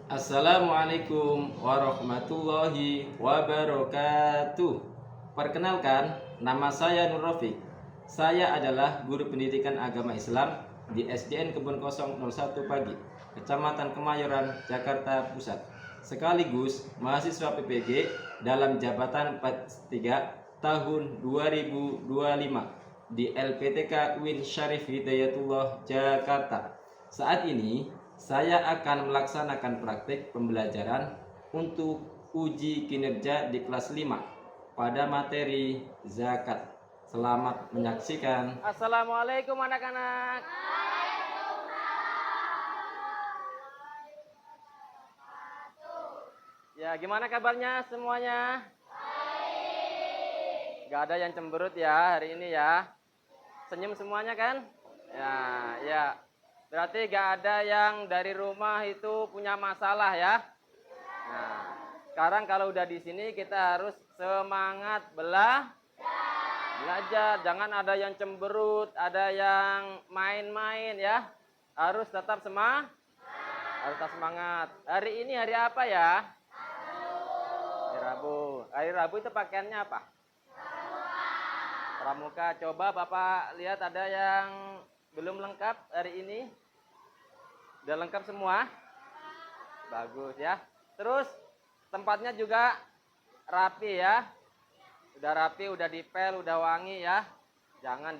Assalamualaikum warahmatullahi wabarakatuh. Perkenalkan, nama saya Nur Rafiq. Saya adalah guru pendidikan agama Islam di SDN Kebun Kosong 01 Pagi, Kecamatan Kemayoran, Jakarta Pusat. Sekaligus mahasiswa PPG dalam jabatan 43 tahun 2025 di LPTK UIN Syarif Hidayatullah Jakarta. Saat ini saya akan melaksanakan praktik pembelajaran untuk uji kinerja di kelas 5 pada materi zakat. Selamat menyaksikan. Assalamualaikum anak-anak. Ya, gimana kabarnya semuanya? Gak ada yang cemberut ya hari ini ya. Senyum semuanya kan? Ya. Berarti gak ada yang dari rumah itu punya masalah ya. Nah, sekarang kalau udah di sini kita harus semangat belajar. Jangan ada yang cemberut, ada yang main-main ya. Harus tetap semangat. Hari ini hari apa ya? Hari Rabu. Hari Rabu itu pakaiannya apa? Pramuka. Coba Bapak lihat ada yang belum lengkap hari ini. Udah lengkap semua? Bagus ya. Terus tempatnya juga rapi ya. Udah rapi, udah dipel, udah wangi ya. Jangan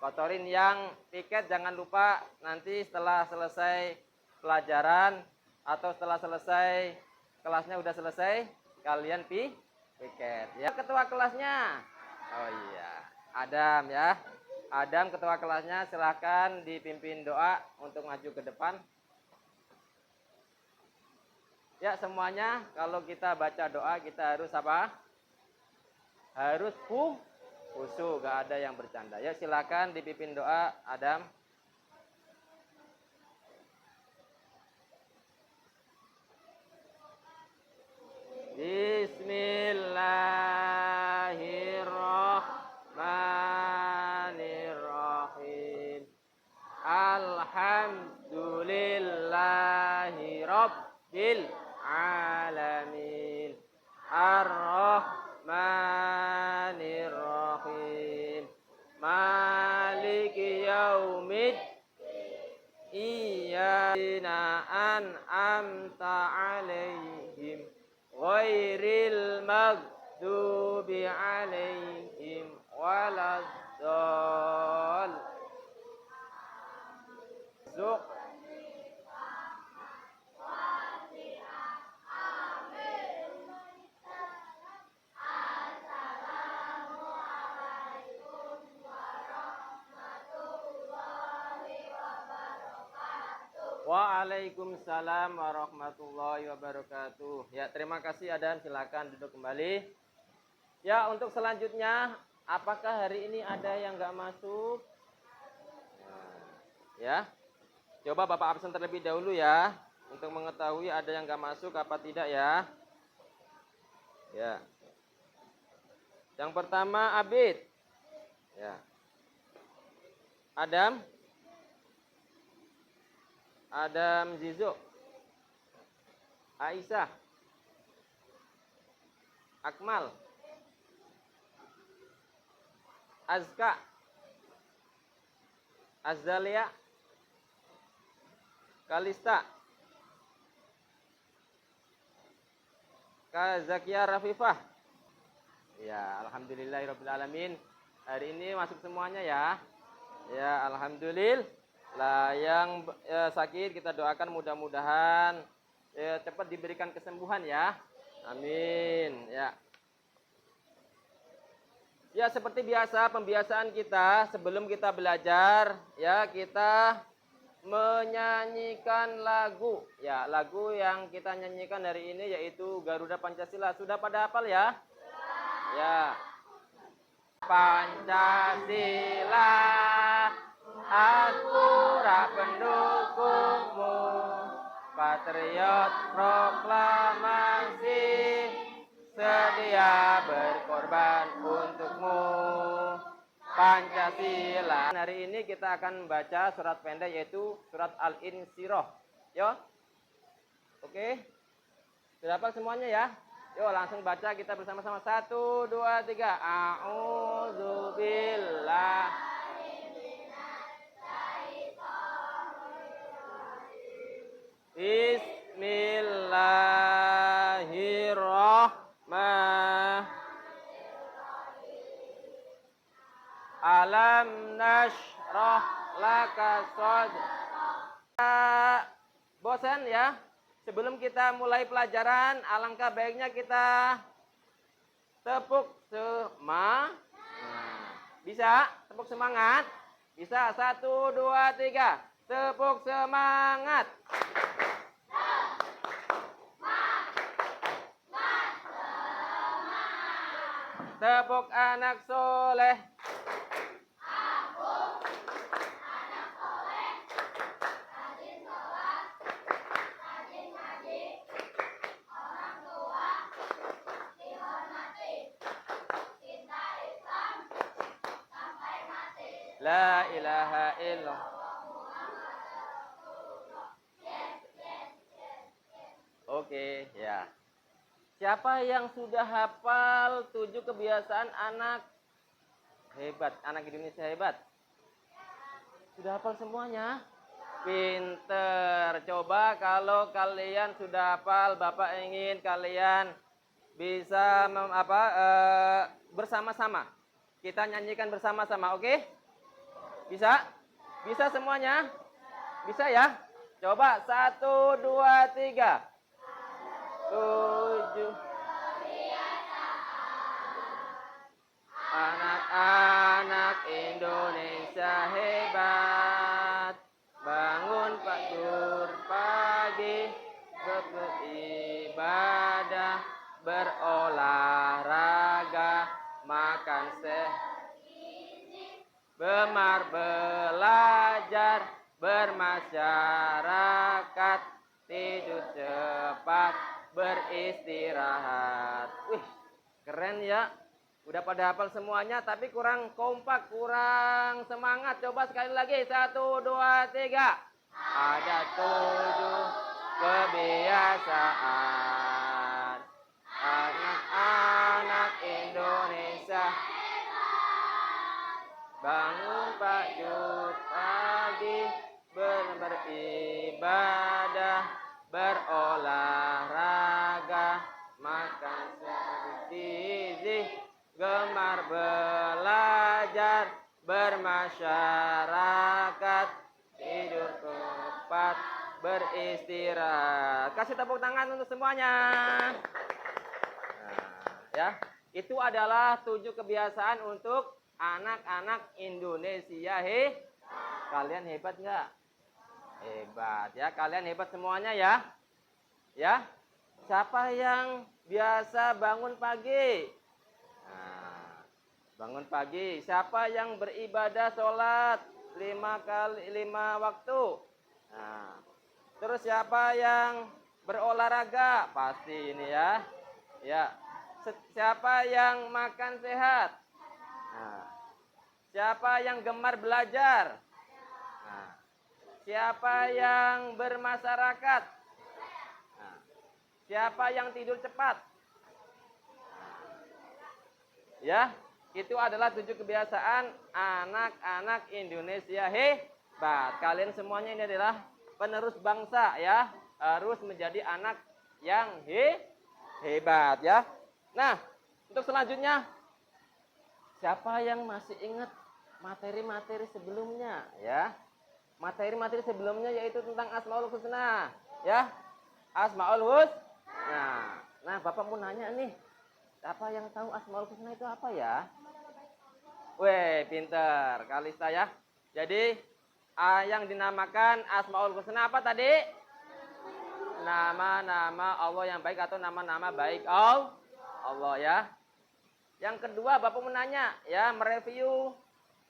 kotorin. Yang piket jangan lupa nanti setelah selesai pelajaran atau setelah selesai kelasnya udah selesai, kalian piket ya. Ketua kelasnya. Oh iya, Adam ya. Adam ketua kelasnya, silahkan dipimpin doa untuk maju ke depan. Ya semuanya, kalau kita baca doa kita harus apa? Harus khusyuk, gak ada yang bercanda. Ya silahkan dipimpin doa Adam. Bismillahirrahmanirrahim. Alhamdulillahi Rabbil Alamin. Ar-Rahmanir-Rahim. Maliki yaumid. Iyyana an'amta alaihim ghairil maghdubi alaihim waladdallin. Waalaikumsalam warahmatullahi wabarakatuh. Ya, terima kasih Adam, silakan duduk kembali. Ya, untuk selanjutnya, apakah hari ini ada yang nggak masuk? Ya, coba Bapak absen terlebih dahulu ya, untuk mengetahui ada yang nggak masuk apa tidak ya. Ya. Yang pertama Abid. Ya. Adam Zizo, Aisyah, Akmal, Azka, Azzalia, Kalista, Kazakia Rafifah. Ya, alhamdulillahirobbilalamin. Hari ini masuk semuanya ya. Ya, alhamdulillah. Lah yang sakit kita doakan mudah-mudahan cepat diberikan kesembuhan ya. Amin ya. Ya seperti biasa pembiasaan kita sebelum kita belajar ya kita menyanyikan lagu. Ya lagu yang kita nyanyikan hari ini yaitu Garuda Pancasila. Sudah pada hafal ya? Ya. Pancasila Akura pendukungmu, patriot proklamasi, sedia berkorban untukmu. Pancasila. Hari ini kita akan membaca surat pendek yaitu surat Al-Insyirah. Yo. Oke? Sudah hafal semuanya ya? Yuk langsung baca kita bersama-sama. 1, 2, 3. A'udzubillah. Bismillahirrahmanirrahim. Alam nashrah laka sadrak. Bosan ya? Sebelum kita mulai pelajaran, alangkah baiknya kita tepuk semangat. Bisa? Tepuk semangat? Bisa? 1, 2, 3. Tepuk semangat. Tepuk anak soleh. La ilaha illallah. Oke, ya. Siapa yang sudah hafal 7 kebiasaan anak hebat, anak Indonesia hebat? Sudah hafal semuanya? Pinter. Coba kalau kalian sudah hafal, Bapak ingin kalian bisa bersama-sama. Kita nyanyikan bersama-sama, oke? Bisa? Bisa semuanya? Bisa ya? Coba 1, 2, 3. 7. Anak-anak Indonesia hebat. Bangun pagi, beribadah, berolahraga, makan sehat, gemar belajar, bermasyarakat, tidur cepat, beristirahat. Wih, keren ya. Udah pada hafal semuanya, tapi kurang kompak, kurang semangat. Coba sekali lagi, 1, 2, 3. Ada 7 kebiasaan anak-anak Indonesia. Bangun pagi, beribadah, berolahraga, makan gizi, gemar belajar, bermasyarakat, tidur tepat, beristirahat. Kasih tepuk tangan untuk semuanya. Nah, ya, itu adalah 7 kebiasaan untuk anak-anak Indonesia. Kalian hebat nggak? Hebat ya, kalian hebat semuanya ya. Ya, siapa yang biasa bangun pagi? Nah, bangun pagi. Siapa yang beribadah sholat 5 waktu? Nah, terus siapa yang berolahraga? Pasti ini ya. Ya, siapa yang makan sehat? Nah, siapa yang gemar belajar? Nah, siapa yang bermasyarakat? Nah, siapa yang tidur cepat? Ya, itu adalah 7 kebiasaan anak-anak Indonesia hebat. Kalian semuanya ini adalah penerus bangsa ya. Harus menjadi anak yang hebat ya. Nah, untuk selanjutnya, siapa yang masih ingat materi-materi sebelumnya ya? Materi-materi sebelumnya yaitu tentang Asmaul Husna ya. Asmaul Husna. Nah, Bapak mau nanya nih. Siapa yang tahu Asmaul Husna itu apa ya? Weh, pinter Kalista ya. Jadi, yang dinamakan Asmaul Husna apa tadi? Nama-nama Allah yang baik atau nama-nama baik Allah ya. Yang kedua, Bapak menanya ya, mereview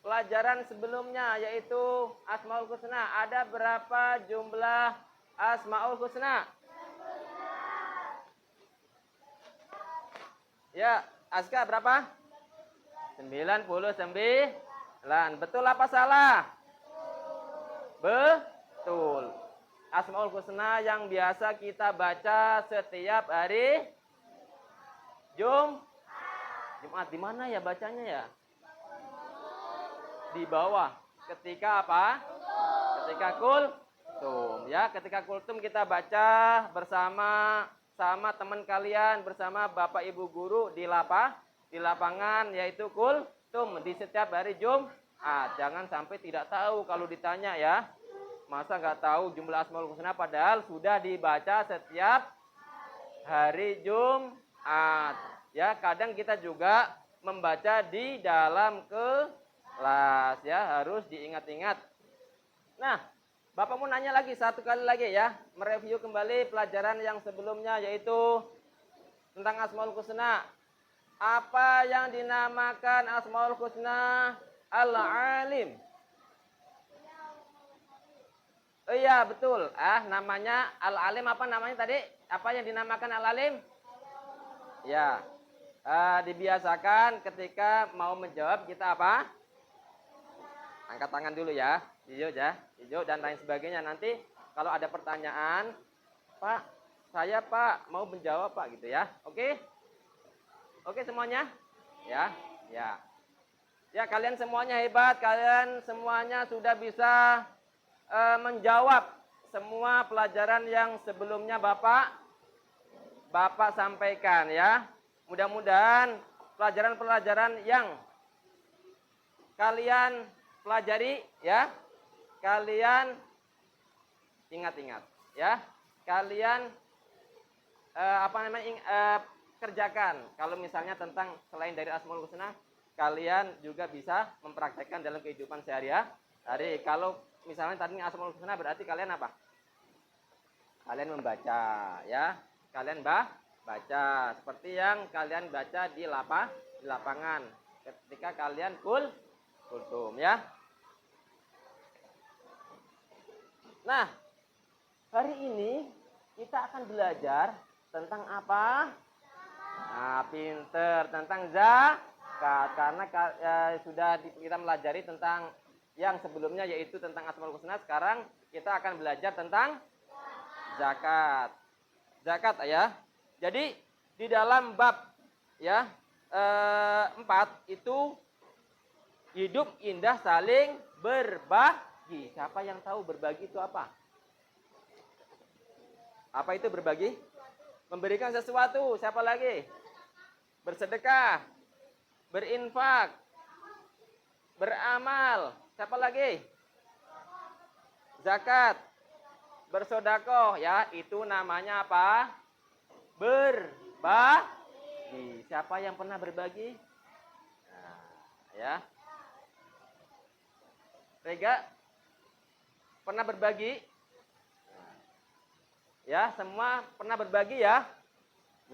pelajaran sebelumnya yaitu Asmaul Husna. Ada berapa jumlah Asmaul Husna? Ya, Aska berapa? 99. Betul apa salah? Betul. Asmaul Husna yang biasa kita baca setiap hari Jumat. Di mana ya bacanya ya? Di bawah. Ketika apa? Ketika kultum ya. Ketika kultum kita baca bersama teman kalian, bersama Bapak Ibu guru di lapangan, yaitu kultum di setiap hari Jumat. Jangan sampai tidak tahu kalau ditanya ya. Masa nggak tahu jumlah Asmaul Husna padahal sudah dibaca setiap hari Jumat. Ya, kadang kita juga membaca di dalam kelas ya, harus diingat-ingat. Nah, Bapak mau nanya lagi satu kali lagi ya, mereview kembali pelajaran yang sebelumnya yaitu tentang Asmaul Husna. Apa yang dinamakan Asmaul Husna? Al-Alim. Oh iya betul. Namanya Al-Alim, apa namanya tadi? Apa yang dinamakan Al-Alim? Ya. Dibiasakan ketika mau menjawab kita apa? Angkat tangan dulu ya. Hijau dan lain sebagainya. Nanti kalau ada pertanyaan, Pak, saya Pak mau menjawab Pak gitu ya. Oke? Oke semuanya? Ya. Ya, kalian semuanya hebat, kalian semuanya sudah bisa menjawab semua pelajaran yang sebelumnya Bapak sampaikan ya. Mudah-mudahan pelajaran-pelajaran yang kalian pelajari ya, kalian ingat-ingat ya. Kalian kerjakan. Kalau misalnya tentang selain dari Asmaul Husna, kalian juga bisa mempraktekkan dalam kehidupan sehari-hari. Kalau misalnya tadi Asmaul Husna berarti kalian apa? Kalian membaca ya. Kalian baca seperti yang kalian baca di lapangan ketika kalian kultum ya. Nah, hari ini kita akan belajar tentang apa? Nah, pinter, tentang zakat. Karena sudah kita melajari tentang yang sebelumnya yaitu tentang Asmaul Husna. Sekarang kita akan belajar tentang zakat. Zakat ya. Jadi di dalam bab ya 4 itu hidup indah saling berbagi. Siapa yang tahu berbagi itu apa? Apa itu berbagi? Memberikan sesuatu. Siapa lagi? Bersedekah, berinfak, beramal. Siapa lagi? Zakat, bersodakoh ya, itu namanya apa? Berbagi. Siapa yang pernah berbagi? Nah, ya. Rega pernah berbagi? Ya, semua pernah berbagi ya.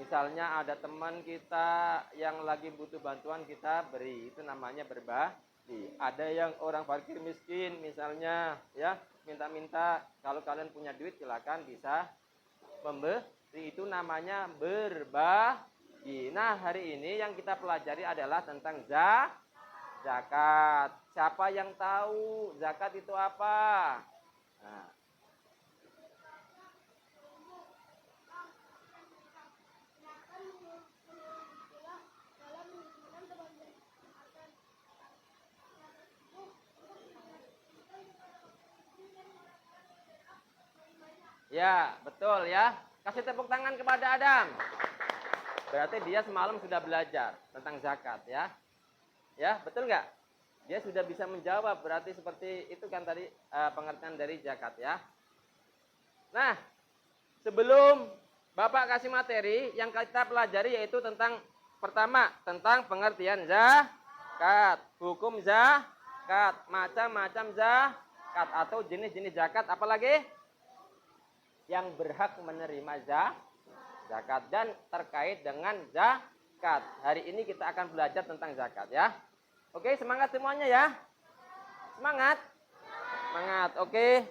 Misalnya ada teman kita yang lagi butuh bantuan, kita beri, itu namanya berbagi. Ada yang orang fakir miskin misalnya ya, minta-minta, kalau kalian punya duit silakan bisa memberi, itu namanya berbagi. Nah, hari ini yang kita pelajari adalah tentang zakat. Siapa yang tahu zakat itu apa? Nah, ya, betul ya. Kasih tepuk tangan kepada Adam. Berarti dia semalam sudah belajar tentang zakat ya. Ya, betul nggak? Dia sudah bisa menjawab. Berarti seperti itu kan tadi pengertian dari zakat ya. Nah, sebelum Bapak kasih materi, yang kita pelajari yaitu tentang pertama, tentang pengertian zakat, hukum zakat, macam-macam zakat atau jenis-jenis zakat, apalagi yang berhak menerima zakat dan terkait dengan zakat. Hari ini kita akan belajar tentang zakat ya. Oke, semangat semuanya ya. Semangat. Semangat. Oke.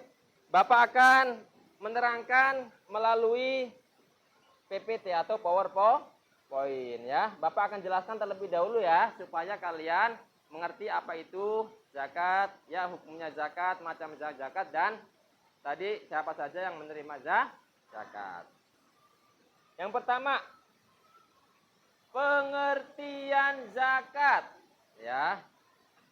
Bapak akan menerangkan melalui PPT atau PowerPoint ya. Bapak akan jelaskan terlebih dahulu ya supaya kalian mengerti apa itu zakat, ya hukumnya zakat, macam zakat dan tadi siapa saja yang menerima zakat. Yang pertama, pengertian zakat. Ya,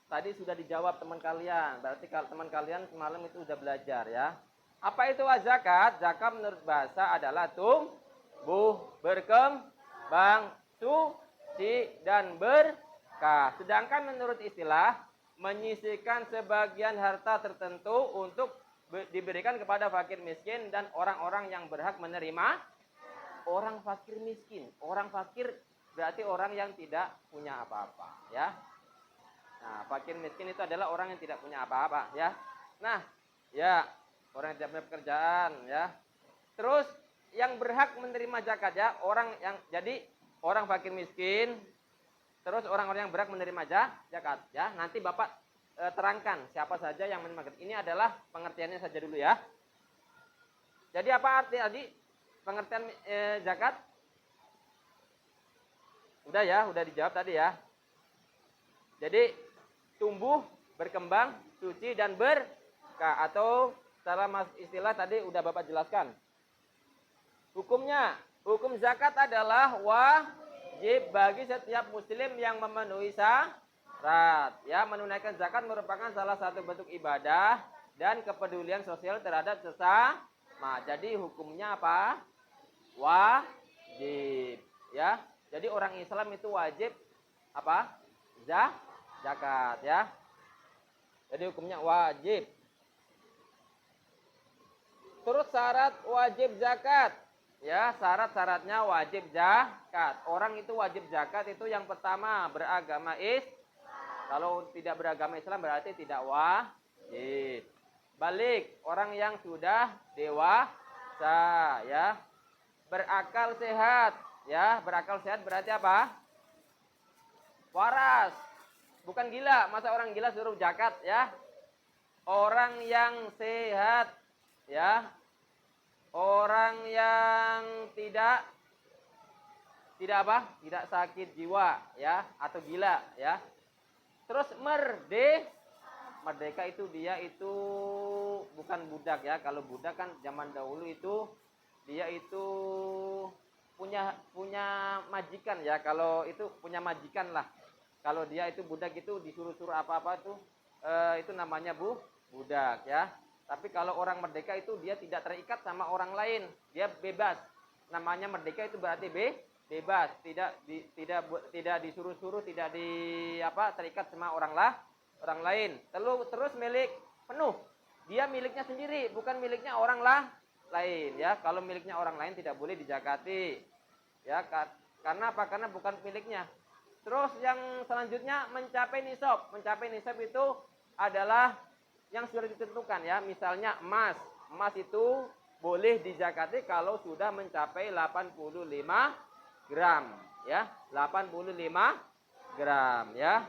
tadi sudah dijawab teman kalian. Berarti kalau teman kalian semalam itu sudah belajar ya. Apa itu zakat? Zakat menurut bahasa adalah tumbuh, berkembang, suci, dan berkah. Sedangkan menurut istilah, menyisihkan sebagian harta tertentu untuk diberikan kepada fakir miskin dan orang-orang yang berhak menerima. Orang fakir miskin. Orang fakir berarti orang yang tidak punya apa-apa ya. Nah, fakir miskin itu adalah orang yang tidak punya apa-apa ya. Nah, ya, orang yang tidak punya pekerjaan ya. Terus yang berhak menerima zakat ya, orang yang jadi orang fakir miskin, terus orang-orang yang berhak menerima zakat ya. Nanti Bapak terangkan siapa saja yang menerima zakat. Ini adalah pengertiannya saja dulu ya. Jadi apa arti tadi pengertian zakat? Udah ya, udah dijawab tadi ya. Jadi tumbuh, berkembang, suci, dan berkah. Atau secara istilah tadi udah Bapak jelaskan. Hukumnya, hukum zakat adalah wajib bagi setiap muslim yang memenuhi syarat. Ya, menunaikan zakat merupakan salah satu bentuk ibadah dan kepedulian sosial terhadap sesama. Jadi hukumnya apa? Wajib. Ya, jadi orang Islam itu wajib apa? Zakat ya. Jadi hukumnya wajib. Terus syarat wajib zakat. Ya, syarat-syaratnya wajib zakat. Orang itu wajib zakat itu yang pertama beragama Kalau tidak beragama Islam berarti tidak wajib. Balik, orang yang sudah dewasa ya. Berakal sehat ya. Berakal sehat berarti apa? Waras. Bukan gila, masa orang gila suruh zakat ya. Orang yang sehat ya. Orang yang tidak apa? Tidak sakit jiwa ya atau gila ya. Terus merdeka itu dia itu bukan budak ya. Kalau budak kan zaman dahulu itu dia itu punya majikan ya. Kalau itu punya majikan lah. Kalau dia itu budak itu disuruh-suruh apa-apa itu namanya budak ya. Tapi kalau orang merdeka itu dia tidak terikat sama orang lain, dia bebas. Namanya merdeka itu berarti bebas, tidak disuruh-suruh, tidak terikat sama orang lain. Terus milik penuh. Dia miliknya sendiri, bukan miliknya orang lain ya. Kalau miliknya orang lain tidak boleh dizakati. Ya, karena apa? Karena bukan miliknya. Terus yang selanjutnya mencapai nisab. Mencapai nisab itu adalah yang sudah ditentukan ya. Misalnya emas. Emas itu boleh dizakati kalau sudah mencapai 85 gram ya. 85 gram ya.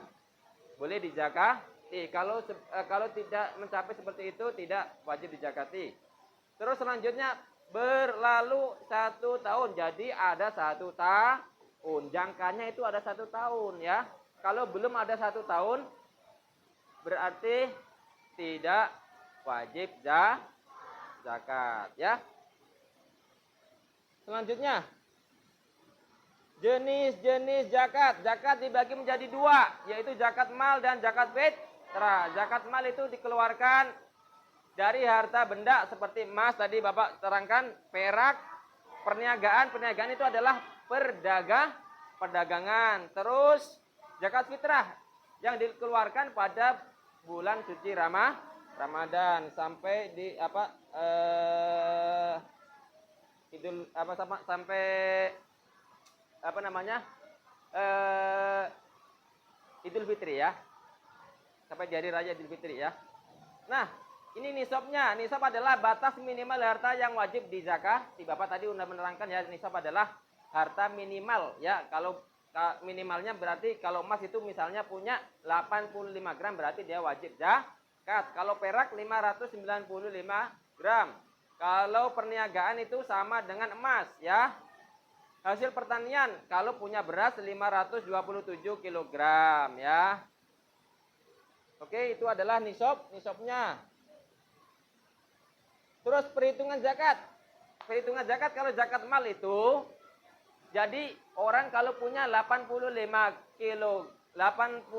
Boleh dizakati. Kalau tidak mencapai seperti itu tidak wajib dizakati. Terus selanjutnya berlalu 1 tahun. Jadi ada 1 tahun. Jangkanya itu ada 1 tahun ya. Kalau belum ada 1 tahun berarti tidak wajib zakat ya. Selanjutnya jenis-jenis zakat. Zakat dibagi menjadi 2, yaitu zakat mal dan zakat fitrah. Zakat mal itu dikeluarkan dari harta benda seperti emas tadi Bapak terangkan, perak, perniagaan itu adalah perdagangan. Terus zakat fitrah yang dikeluarkan pada bulan suci Ramadan sampai di sampai Idul Fitri ya. Sampai di hari raya Idul Fitri ya. Nah, ini nisabnya. Nisab adalah batas minimal harta yang wajib dizakati. Bapak tadi sudah menerangkan ya, nisab adalah harta minimal ya. Kalau minimalnya berarti kalau emas itu misalnya punya 85 gram berarti dia wajib zakat. Kalau perak 595 gram. Kalau perniagaan itu sama dengan emas ya. Hasil pertanian kalau punya beras 527 kilogram ya. Oke, itu adalah nisabnya. Terus perhitungan zakat. Perhitungan zakat kalau zakat mal itu, jadi orang kalau punya 85 kilo, 85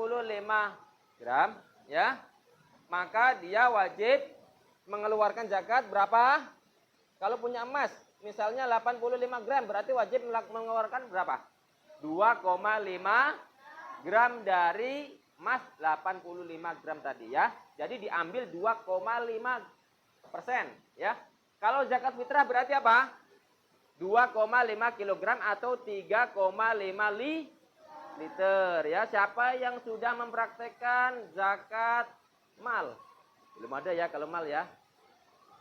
gram, ya, maka dia wajib mengeluarkan zakat berapa? Kalau punya emas, misalnya 85 gram, berarti wajib mengeluarkan berapa? 2,5 gram dari emas 85 gram tadi ya. Jadi diambil 2,5%, ya. Kalau zakat fitrah berarti apa? 2,5 kilogram atau 3,5 liter ya. Siapa yang sudah mempraktekkan zakat mal? Belum ada ya kalau mal ya.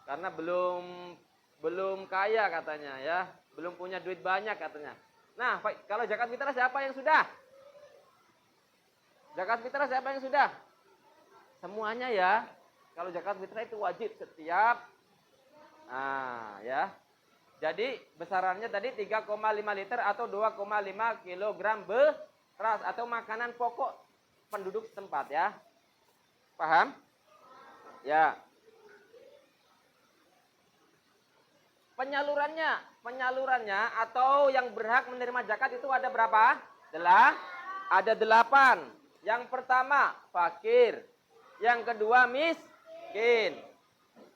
Karena belum kaya katanya ya. Belum punya duit banyak katanya. Nah, kalau zakat fitrah siapa yang sudah? Zakat fitrah siapa yang sudah? Semuanya ya. Kalau zakat fitrah itu wajib setiap. Nah, ya. Jadi besarannya tadi 3,5 liter atau 2,5 kilogram beras atau makanan pokok penduduk setempat ya. Paham? Ya. Penyalurannya atau yang berhak menerima zakat itu ada berapa? Ada 8. Yang pertama fakir, yang kedua miskin,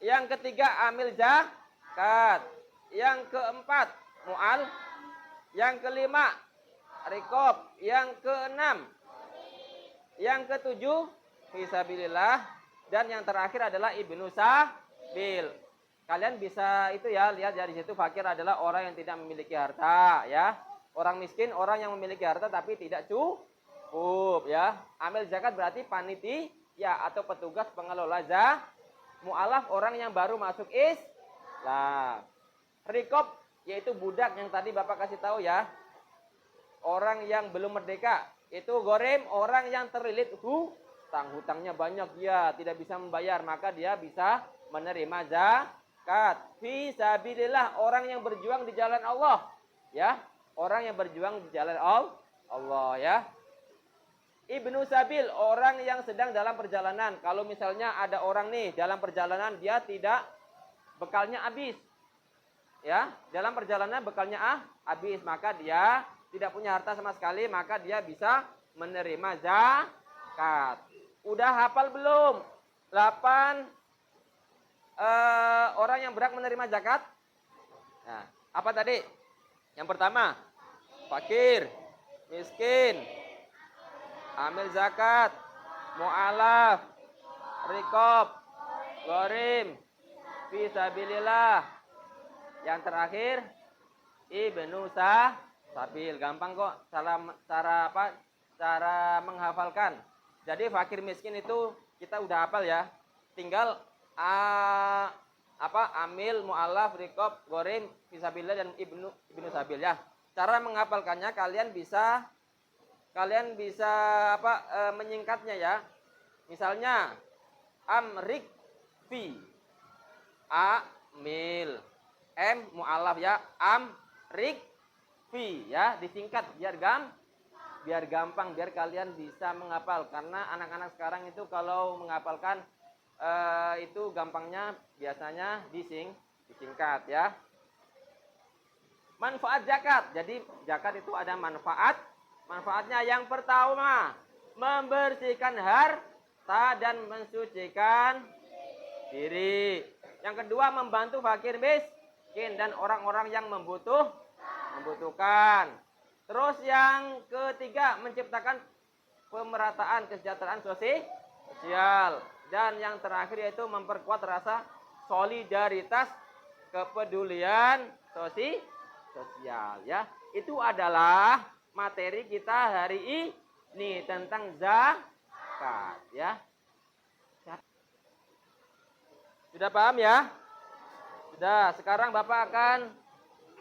yang ketiga amil zakat, yang keempat mu'al, yang kelima rikob, yang keenam, yang ketujuh fisabilillah, dan yang terakhir adalah ibnu sabil. Kalian bisa itu ya, lihat dari situ fakir adalah orang yang tidak memiliki harta ya. Orang miskin orang yang memiliki harta tapi tidak cukup ya. Amil zakat berarti panitia atau petugas pengelola zakat. Mu'alaf orang yang baru masuk Islam. Rikob yaitu budak yang tadi Bapak kasih tahu ya. Orang yang belum merdeka. Itu gorim orang yang terlilit hutangnya banyak, dia tidak bisa membayar, maka dia bisa menerima zakat. Fisabilillah orang yang berjuang di jalan Allah ya. Orang yang berjuang di jalan Allah ya. Ibnu sabil orang yang sedang dalam perjalanan. Kalau misalnya ada orang nih dalam perjalanan dia tidak bekalnya habis. Ya, dalam perjalanan bekalnya habis, maka dia tidak punya harta sama sekali, maka dia bisa menerima zakat. Udah hafal belum? 8 orang yang berhak menerima zakat. Nah, apa tadi? Yang pertama, fakir, miskin, amil zakat, mu'alaf, rikob, gorim, fisabilillah. Yang terakhir ibnu sabil. Gampang kok cara menghafalkan. Jadi fakir miskin itu kita udah hafal ya. Tinggal amil, mu'alaf, rikob, gorim, fisabilillah dan ibnu sabil ya. Cara menghafalkannya kalian bisa menyingkatnya ya. Misalnya amrik fi amil, mu'alaf ya, amrik fi ya, disingkat biar gampang, biar kalian bisa menghafal. Karena anak-anak sekarang itu kalau menghafalkan itu gampangnya biasanya disingkat ya. Manfaat zakat. Jadi zakat itu ada manfaatnya. Yang pertama, membersihkan harta dan mensucikan diri. Yang kedua, membantu fakir miskin dan orang-orang yang membutuhkan. Terus yang ketiga, menciptakan pemerataan kesejahteraan sosial. Dan yang terakhir yaitu memperkuat rasa solidaritas, kepedulian sosial ya. Itu adalah materi kita hari ini tentang zakat ya. Sudah paham ya? Sudah. Sekarang Bapak akan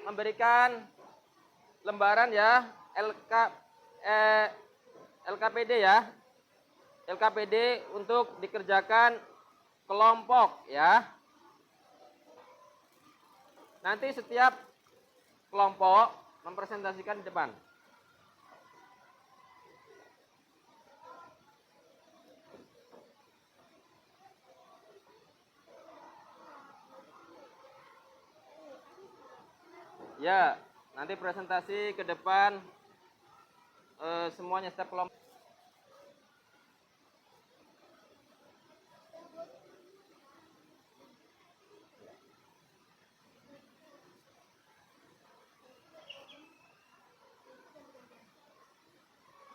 memberikan lembaran ya, LKPD ya. LKPD untuk dikerjakan kelompok ya. Nanti setiap kelompok mempresentasikan di depan. Ya, nanti presentasi ke depan semuanya setiap kelompok.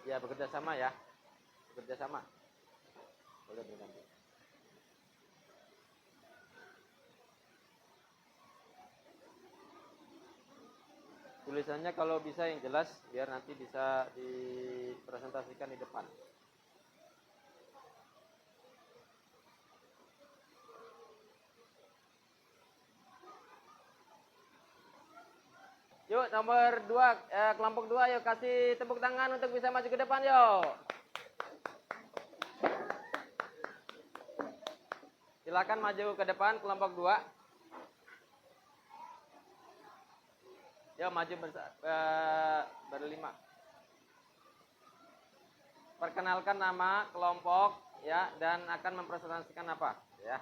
Ya, bekerja sama ya. Bekerja sama. Boleh berganti. Tulisannya kalau bisa yang jelas biar nanti bisa dipresentasikan di depan. Yuk nomor 2 kelompok 2 yuk kasih tepuk tangan untuk bisa maju ke depan yuk. Silakan maju ke depan kelompok 2. Yuk maju berlima. Perkenalkan nama kelompok ya dan akan mempresentasikan apa ya.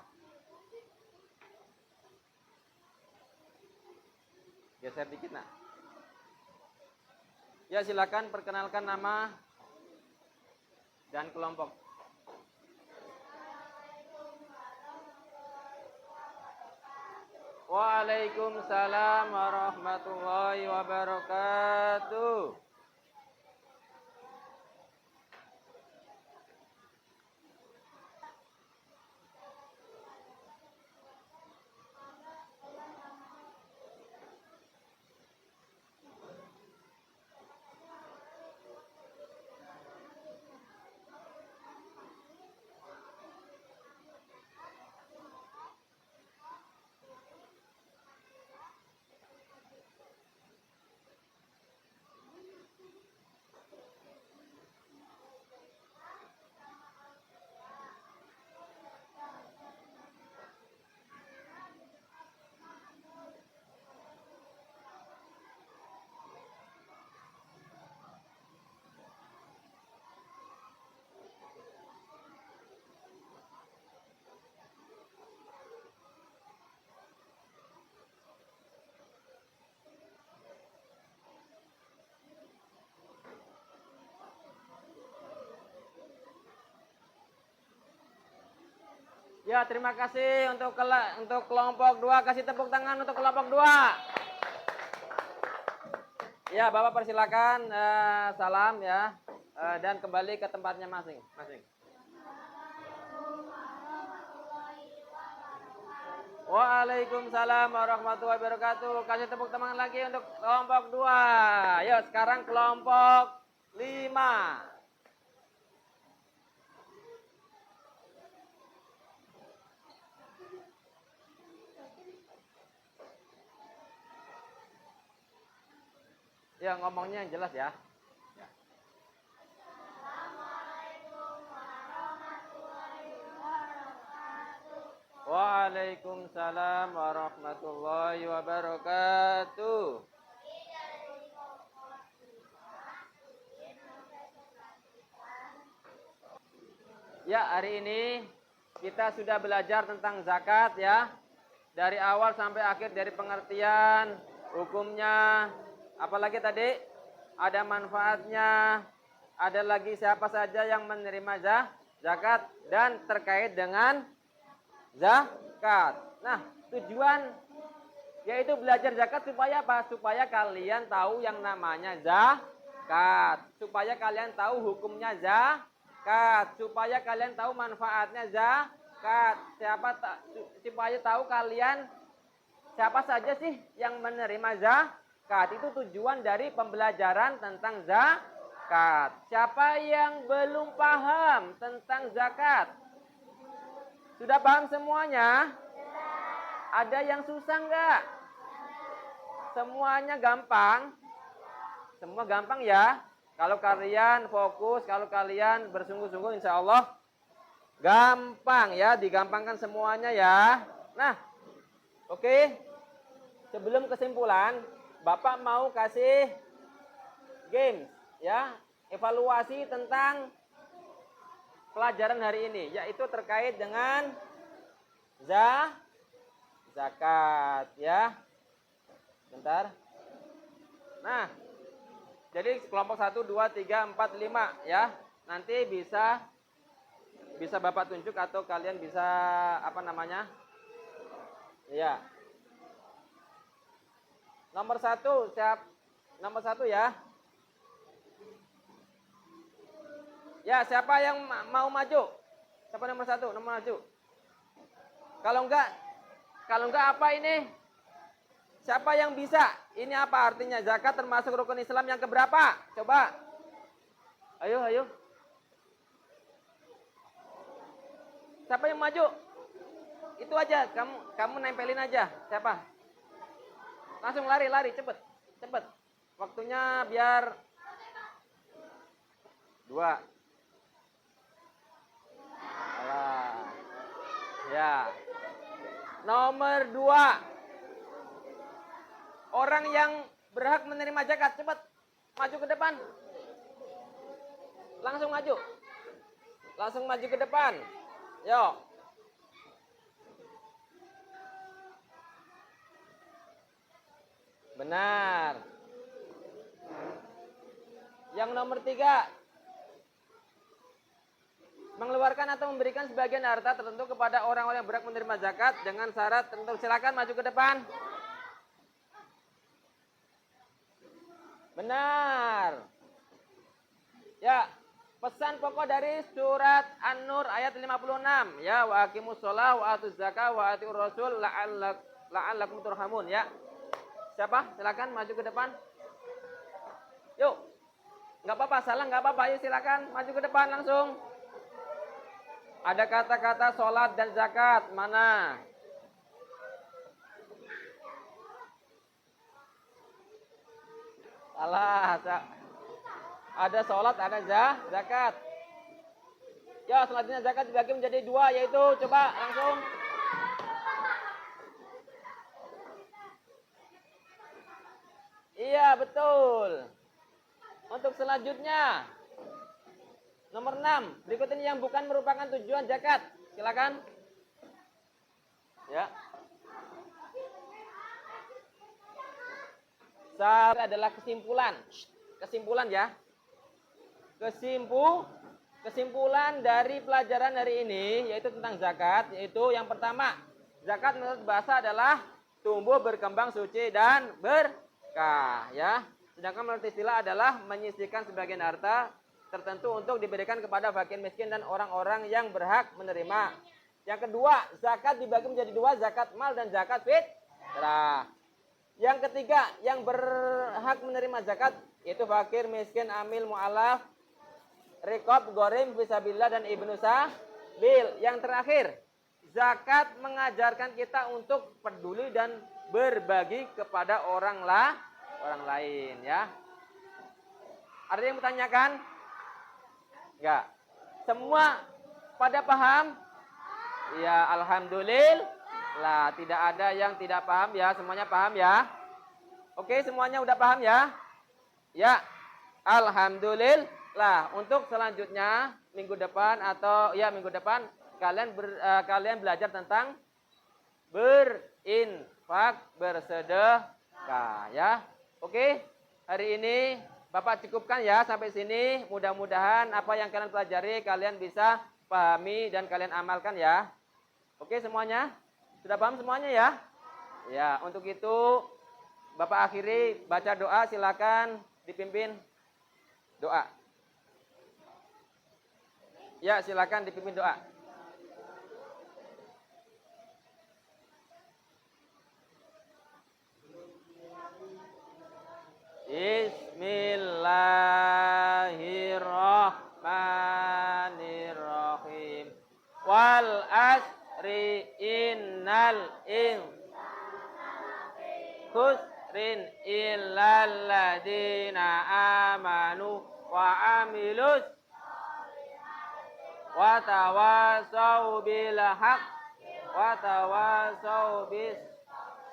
Geser dikit nak. Ya silakan perkenalkan nama dan kelompok. Waalaikumsalam warahmatullahi wabarakatuh. Ya, terima kasih untuk kelompok 2. Kasih tepuk tangan untuk kelompok 2. Ya, Bapak persilakan salam ya dan kembali ke tempatnya masing-masing. Waalaikumsalam warahmatullahi wabarakatuh. Kasih tepuk tangan lagi untuk kelompok 2. Yuk, sekarang kelompok 5. Ya, ngomongnya yang jelas ya. Waalaikumsalam warahmatullahi wabarakatuh. Ya, hari ini kita sudah belajar tentang zakat ya. Dari awal sampai akhir, dari pengertian, hukumnya, apalagi tadi ada manfaatnya, ada lagi siapa saja yang menerima zakat dan terkait dengan zakat. Nah, tujuan yaitu belajar zakat supaya apa? Supaya kalian tahu yang namanya zakat, supaya kalian tahu hukumnya zakat, supaya kalian tahu manfaatnya zakat, supaya tahu kalian siapa saja sih yang menerima zakat. Itu tujuan dari pembelajaran tentang zakat. Siapa yang belum paham tentang zakat? Sudah paham semuanya? Ada yang susah enggak? Semuanya gampang? Semua gampang ya? Kalau kalian fokus, kalau kalian bersungguh-sungguh insya Allah gampang ya, digampangkan semuanya ya. Nah, oke. Sebelum kesimpulan, Bapak mau kasih games ya, evaluasi tentang pelajaran hari ini, yaitu terkait dengan zakat ya. Bentar. Nah, jadi kelompok 1, 2, 3, 4, 5 ya. Nanti bisa Bapak tunjuk atau kalian bisa apa namanya? Iya. Nomor 1 siap. Nomor 1 ya. Ya, siapa yang mau maju? Siapa nomor 1? Nomor maju. Kalau enggak apa ini? Siapa yang bisa? Ini apa artinya? Zakat termasuk rukun Islam yang keberapa? Coba. Ayo, ayo. Siapa yang maju? Itu aja, kamu nempelin aja. Siapa? Langsung lari, cepet. Cepet. Waktunya biar 2. Alah. Ya. Nomor 2. Orang yang berhak menerima zakat, cepat. Maju ke depan. Langsung maju. Langsung maju ke depan. Yo. Benar. Yang nomor 3. Mengeluarkan atau memberikan sebagian harta tertentu kepada orang-orang yang berhak menerima zakat dengan syarat tertentu. Silakan maju ke depan. Benar. Ya, pesan pokok dari surat An-Nur ayat 56 ya, wa aqimus shalah wa atuz zakah wa atiur rasul la'allakum turhamun ya. Siapa? Silakan maju ke depan. Yuk. Enggak apa-apa, salah enggak apa-apa. Yuk silakan maju ke depan langsung. Ada kata-kata sholat dan zakat. Mana? Salah. Ada sholat, ada zakat. Ya, selanjutnya zakat dibagi menjadi 2, yaitu coba langsung. Iya, betul. Untuk selanjutnya nomor 6. Berikut ini yang bukan merupakan tujuan zakat. Silakan. Ya. Adalah kesimpulan. Kesimpulan ya. Kesimpulan dari pelajaran hari ini yaitu tentang zakat, yaitu yang pertama, zakat menurut bahasa adalah tumbuh, berkembang, suci dan berkah ya. Sedangkan menurut istilah adalah menyisihkan sebagian harta tertentu untuk diberikan kepada fakir miskin dan orang-orang yang berhak menerima. Yang kedua, zakat dibagi menjadi 2, zakat mal dan zakat fitrah. Yang ketiga, yang berhak menerima zakat yaitu fakir, miskin, amil, mu'alaf, riqab, gorim, fisabilillah dan ibnu sabil. Yang terakhir, zakat mengajarkan kita untuk peduli dan berbagi kepada orang lain ya. Ada yang bertanyakan? Enggak. Semua pada paham? Ya, alhamdulillah. Tidak ada yang tidak paham ya, semuanya paham ya. Oke, semuanya udah paham ya? Ya, alhamdulillah. Untuk selanjutnya minggu depan kalian belajar tentang berinfak, bersedekah ya. Oke, hari ini Bapak cukupkan ya sampai sini. Mudah-mudahan apa yang kalian pelajari kalian bisa pahami dan kalian amalkan ya. Oke semuanya? Sudah paham semuanya ya? Ya, untuk itu Bapak akhiri baca doa, silakan dipimpin doa. Ya, silakan dipimpin doa. Bismillahirrahmanirrahim. Wal asri innal khusrin illal ladina amanu wa amilus wa tawasau bil haq wa tawasau bis.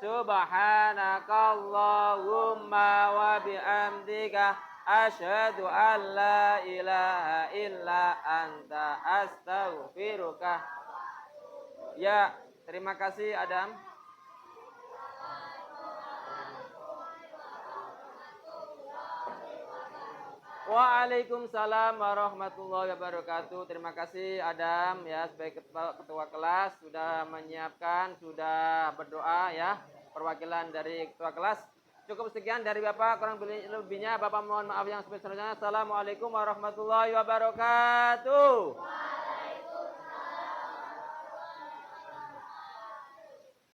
Subhanakallahumma wa bihamdika asyhadu an la ilaha illa anta astaghfiruka. Ya, terima kasih Adam. Waalaikumsalam warahmatullahi wabarakatuh. Terima kasih Adam ya sebagai ketua kelas sudah menyiapkan, sudah berdoa ya perwakilan dari ketua kelas. Cukup sekian dari Bapak, kurang lebihnya Bapak mohon maaf yang sebesar-besarnya. Assalamualaikum warahmatullahi wabarakatuh.